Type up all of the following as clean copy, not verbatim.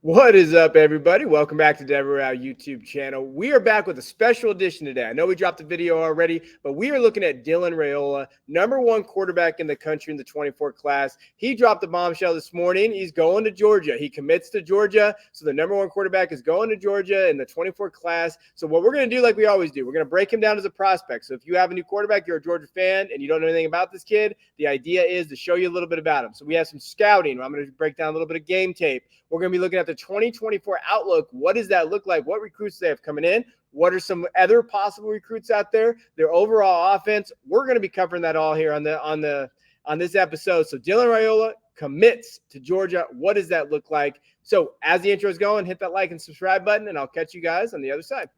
What is up, everybody? Welcome back to Devy, our YouTube channel. We are back with a special edition today. I know we dropped the video already, but we are looking at Raiola, number one quarterback in the country in the 24 class. He dropped the bombshell this morning. He's going to Georgia. He commits to Georgia. So the number one quarterback is going to Georgia in the 24 class. So what we're going to do, like we always do, we're going to break him down as a prospect. So if you have a new quarterback, you're a Georgia fan, and you don't know anything about this kid, the idea is to show you a little bit about him. So we have some scouting. I'm going to break down a little bit of game tape. We're going to be looking at the 2024 outlook. What does that look like? What recruits they have coming in? What are some other possible recruits out there? Their overall offense. We're going to be covering that all here on this episode. So Raiola commits to Georgia. What does that look like? So as the intro is going, hit that like and subscribe button, and I'll catch you guys on the other side.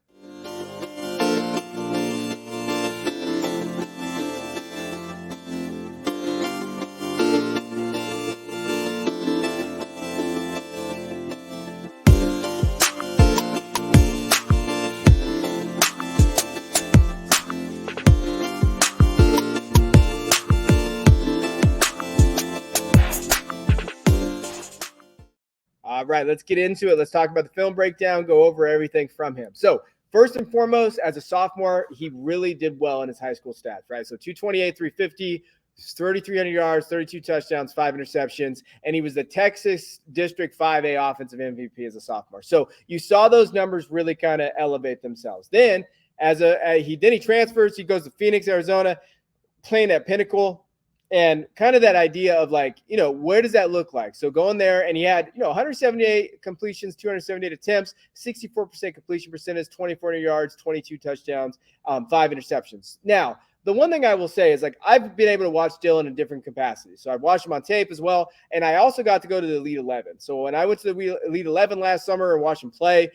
All right, let's get into it. Let's talk about the film breakdown, go over everything from him. So first and foremost, as a sophomore, he really did well in his high school stats, right? So 228, 350, 3,300 yards, 32 touchdowns, 5 interceptions, and he was the Texas District 5A offensive MVP as a sophomore. So you saw those numbers really kind of elevate themselves. Then he transfers, he goes to Phoenix, Arizona, playing at Pinnacle. And kind of that idea of like, where does that look like? So going there, and he had, 178 completions, 278 attempts, 64% completion percentage, 2,400 yards, 22 touchdowns, 5 interceptions. Now, the one thing I will say is, like, I've been able to watch Dylan in different capacities. So I've watched him on tape as well, and I also got to go to the Elite 11. So when I went to the Elite 11 last summer and watched him play,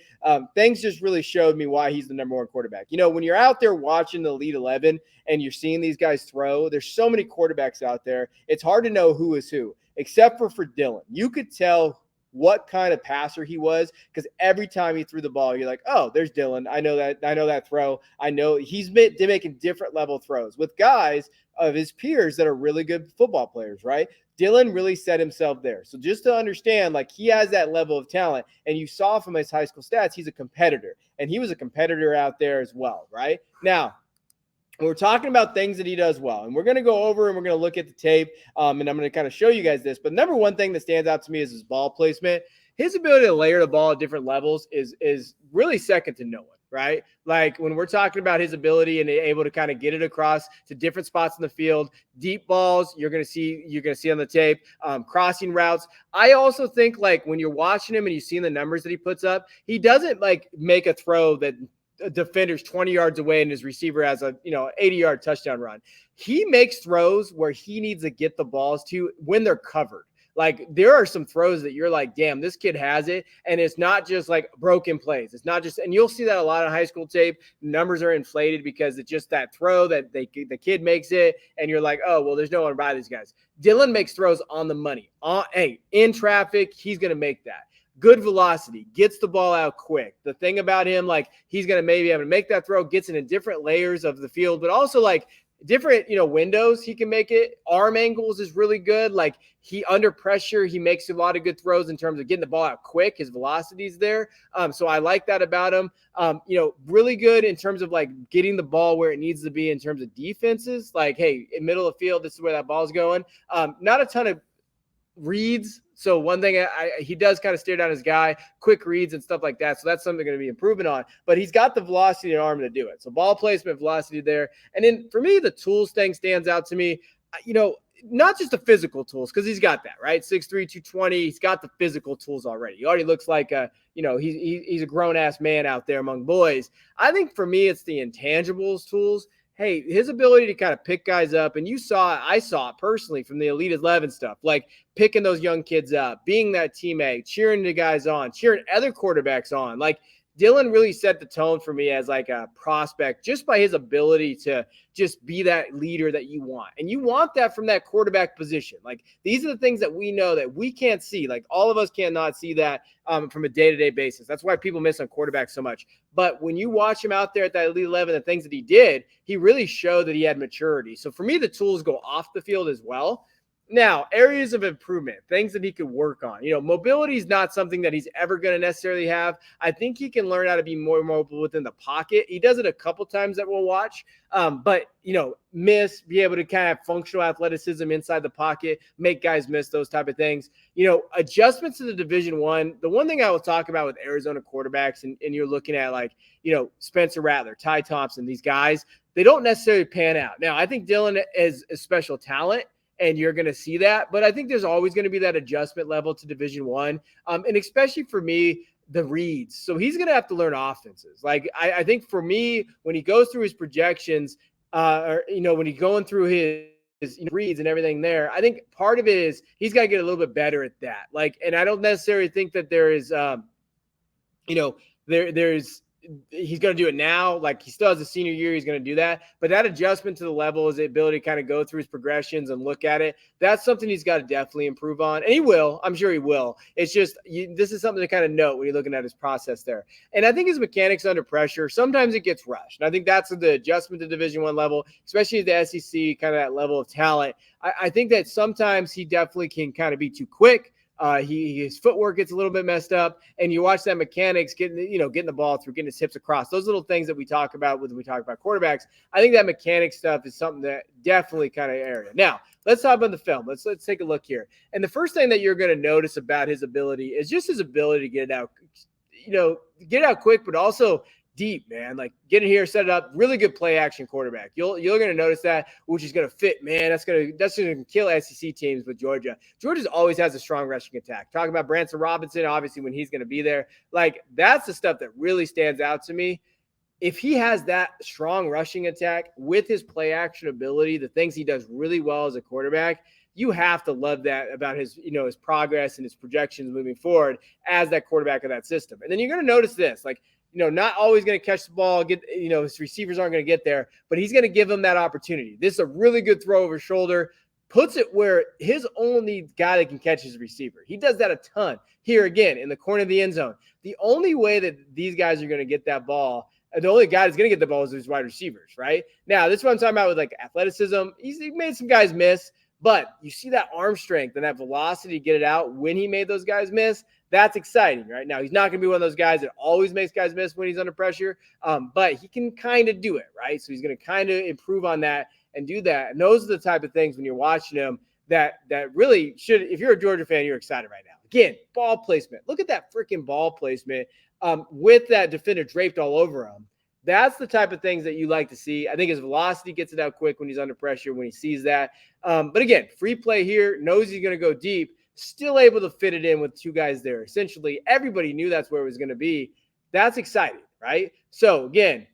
things just really showed me why he's the number one quarterback. When you're out there watching the Elite 11 and you're seeing these guys throw, there's so many quarterbacks out there. It's hard to know who is who, except for Dylan. You could tell what kind of passer he was, because every time he threw the ball, you're like, oh, there's Dylan. I know that throw. I know he's making different level throws with guys of his peers that are really good football players, right? Dylan really set himself there. So just to understand, like, he has that level of talent, and you saw from his high school stats, he's a competitor, and he was a competitor out there as well, right? Now, we're talking about things that he does well, and we're going to go over and we're going to look at the tape, and I'm going to kind of show you guys this. But number one thing that stands out to me is his ball placement. His ability to layer the ball at different levels is really second to no one, right? Like when we're talking about his ability and able to kind of get it across to different spots in the field, deep balls, you're going to see on the tape, crossing routes. I also think, like, when you're watching him and you've seen the numbers that he puts up, he doesn't like make a throw that defender's 20 yards away and his receiver has a 80-yard touchdown run. He makes throws where he needs to get the balls to when they're covered. Like, there are some throws that you're like, damn, this kid has it. And it's not just like broken plays. It's not just, and you'll see that a lot of high school tape. Numbers are inflated because it's just that throw that the kid makes it. And you're like, oh, well, there's no one by these guys. Dylan makes throws on the money. In traffic, he's going to make that. Good velocity, gets the ball out quick. The thing about him, like, he's going to maybe have to make that throw, gets it in different layers of the field, but also like different, windows he can make it. Arm angles is really good. Like, he under pressure, he makes a lot of good throws in terms of getting the ball out quick. His velocity is there. So I like that about him. Really good in terms of like getting the ball where it needs to be in terms of defenses. Like, hey, in middle of the field, this is where that ball's going. Not a ton of reads. So one thing he does kind of stare down his guy, quick reads and stuff like that. So that's something going to be improving on. But he's got the velocity and arm to do it. So ball placement, velocity there. And then for me, the tools thing stands out to me. Not just the physical tools, because he's got that, right? 6'3", 220. He's got the physical tools already. He already looks like he's a grown-ass man out there among boys. I think for me, it's the intangibles tools. Hey, his ability to kind of pick guys up, and I saw it personally from the Elite 11 stuff, like picking those young kids up, being that teammate, cheering the guys on, cheering other quarterbacks on. Like, Dylan really set the tone for me as like a prospect just by his ability to just be that leader that you want. And you want that from that quarterback position. Like, these are the things that we know that we can't see. Like, all of us cannot see that from a day-to-day basis. That's why people miss on quarterbacks so much. But when you watch him out there at that Elite 11, the things that he did, he really showed that he had maturity. So for me, the tools go off the field as well. Now, areas of improvement, things that he could work on. Mobility is not something that he's ever going to necessarily have. I think he can learn how to be more mobile within the pocket. He does it a couple times that we'll watch, but be able to kind of have functional athleticism inside the pocket, make guys miss, those type of things. Adjustments to the Division I. The one thing I will talk about with Arizona quarterbacks, and you're looking at Spencer Rattler, Ty Thompson, these guys, they don't necessarily pan out. Now, I think Dylan is a special talent, and you're going to see that. But I think there's always going to be that adjustment level to Division I, and especially for me, the reads. So he's going to have to learn offenses. Like I think for me, when he goes through his projections, when he's going through his reads and everything there, I think part of it is he's got to get a little bit better at that. And I don't necessarily think that there is, there's he's going to do it now. Like he still has a senior year. He's going to do that. But that adjustment to the level is the ability to kind of go through his progressions and look at it. That's something he's got to definitely improve on. And he will. I'm sure he will. It's just this is something to kind of note when you're looking at his process there. And I think his mechanics under pressure, sometimes it gets rushed. And I think that's the adjustment to Division I level, especially at the SEC, kind of that level of talent. I think that sometimes he definitely can kind of be too quick. His footwork gets a little bit messed up, and you watch that mechanics getting the ball through, getting his hips across. Those little things that we talk about when we talk about quarterbacks. I think that mechanic stuff is something that definitely kind of area. Now, let's talk about the film. Let's take a look here. And the first thing that you're going to notice about his ability is just his ability to get it out quick, but also deep, man. Like get it here, set it up. Really good play action quarterback. You're going to notice that, which is going to fit, man. That's going to kill SEC teams with Georgia. Georgia always has a strong rushing attack. Talking about Branson Robinson, obviously when he's going to be there, like that's the stuff that really stands out to me. If he has that strong rushing attack with his play action ability, the things he does really well as a quarterback, you have to love that about his, his progress and his projections moving forward as that quarterback of that system. And then you're going to notice this, not always going to catch the ball, his receivers aren't going to get there, but he's going to give them that opportunity. This is a really good throw over shoulder, puts it where his only guy that can catch is a receiver. He does that a ton. Here again, in the corner of the end zone. The only way that these guys are going to get that ball, the only guy that's going to get the ball is his wide receivers, right? Now, this is what I'm talking about with athleticism. He made some guys miss, but you see that arm strength and that velocity to get it out when he made those guys miss. That's exciting, right? Now, he's not going to be one of those guys that always makes guys miss when he's under pressure, but he can kind of do it, right? So he's going to kind of improve on that and do that. And those are the type of things when you're watching him that really should, if you're a Georgia fan, you're excited right now. Again, ball placement. Look at that freaking ball placement with that defender draped all over him. That's the type of things that you like to see. I think his velocity gets it out quick when he's under pressure, when he sees that. But again, free play here, knows he's going to go deep, still able to fit it in with two guys there. Essentially, everybody knew that's where it was going to be. That's exciting, right? So again,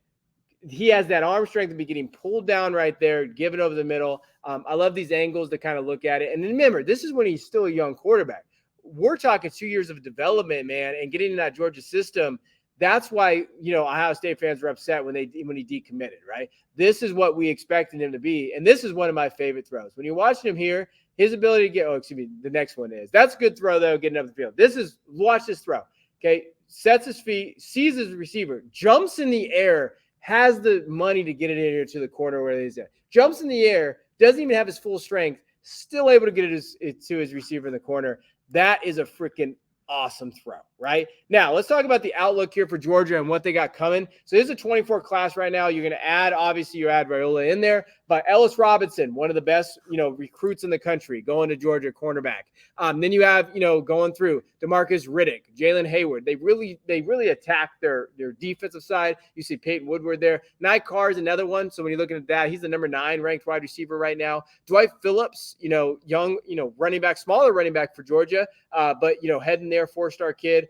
he has that arm strength to be getting pulled down right there, give it over the middle. I love these angles to kind of look at it. And remember, this is when he's still a young quarterback. We're talking 2 years of development, man, and getting in that Georgia system. That's why, Ohio State fans were upset when he decommitted, right? This is what we expected him to be. And this is one of my favorite throws. When you're watching him here, his ability to the next one is. That's a good throw, though, getting up the field. Watch this throw, okay? Sets his feet, sees his receiver, jumps in the air, has the money to get it in here to the corner where he's at. Jumps in the air, doesn't even have his full strength, still able to get it to his receiver in the corner. That is a freaking awesome throw, right? Now, let's talk about the outlook here for Georgia and what they got coming. So this is a 24 class right now. You're going to add Raiola in there, but Ellis Robinson, one of the best, recruits in the country, going to Georgia, cornerback. Then you have, going through DeMarcus Riddick, Jalen Hayward. They really attack their defensive side. You see Peyton Woodward there. Nye Carr is another one. So when you're looking at that, he's the number 9 ranked wide receiver right now. Dwight Phillips, young, running back, smaller running back for Georgia, but, heading there, 4-star kid.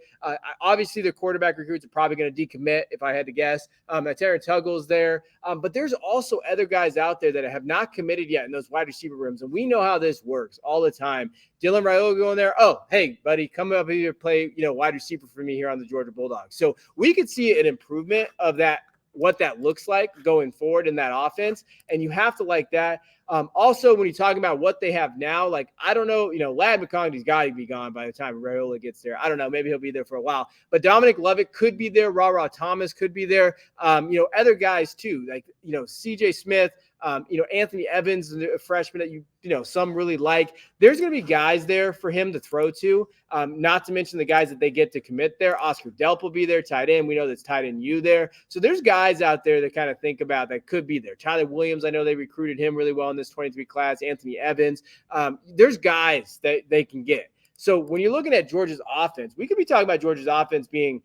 Obviously, the quarterback recruits are probably going to decommit, if I had to guess. Terran Tuggle's there. But there's also other guys out there that have not committed yet in those wide receiver rooms. And we know how this works all the time. Dylan Raiola going there. Oh, hey, buddy, come up here, play, wide receiver for me here on the Georgia Bulldogs. So we could see an improvement of that, what that looks like going forward in that offense. And you have to like that. Also, when you're talking about what they have now, I don't know, Ladd McConkey's got to be gone by the time Raiola gets there. I don't know. Maybe he'll be there for a while. But Dominic Lovett could be there. Ra Thomas could be there. Other guys too, CJ Smith, Anthony Evans, a freshman that some really like. There's going to be guys there for him to throw to, not to mention the guys that they get to commit there. Oscar Delp will be there, tight end. We know that's tight end U there. So there's guys out there that kind of think about that could be there. Tyler Williams, I know they recruited him really well in this 23 class. Anthony Evans. There's guys that they can get. So when you're looking at Georgia's offense, we could be talking about Georgia's offense being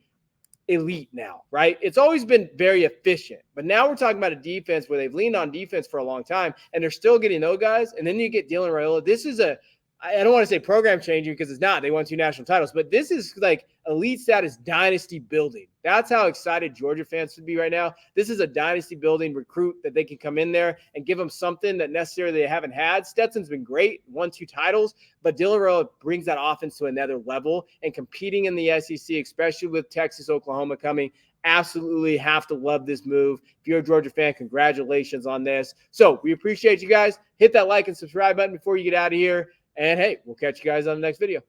elite now, right? It's always been very efficient, but now we're talking about a defense where they've leaned on defense for a long time and they're still getting those guys. And then you get Dylan Raiola. This is I don't want to say program changing because it's not. They won 2 national titles, but this is like elite status dynasty building. That's how excited Georgia fans should be right now. This is a dynasty building recruit that they can come in there and give them something that necessarily they haven't had. Stetson's been great, won 2 titles, but Dylan Raiola brings that offense to another level, and competing in the SEC, especially with Texas, Oklahoma coming, absolutely have to love this move. If you're a Georgia fan, congratulations on this. So we appreciate you guys. Hit that like and subscribe button before you get out of here. And hey, we'll catch you guys on the next video.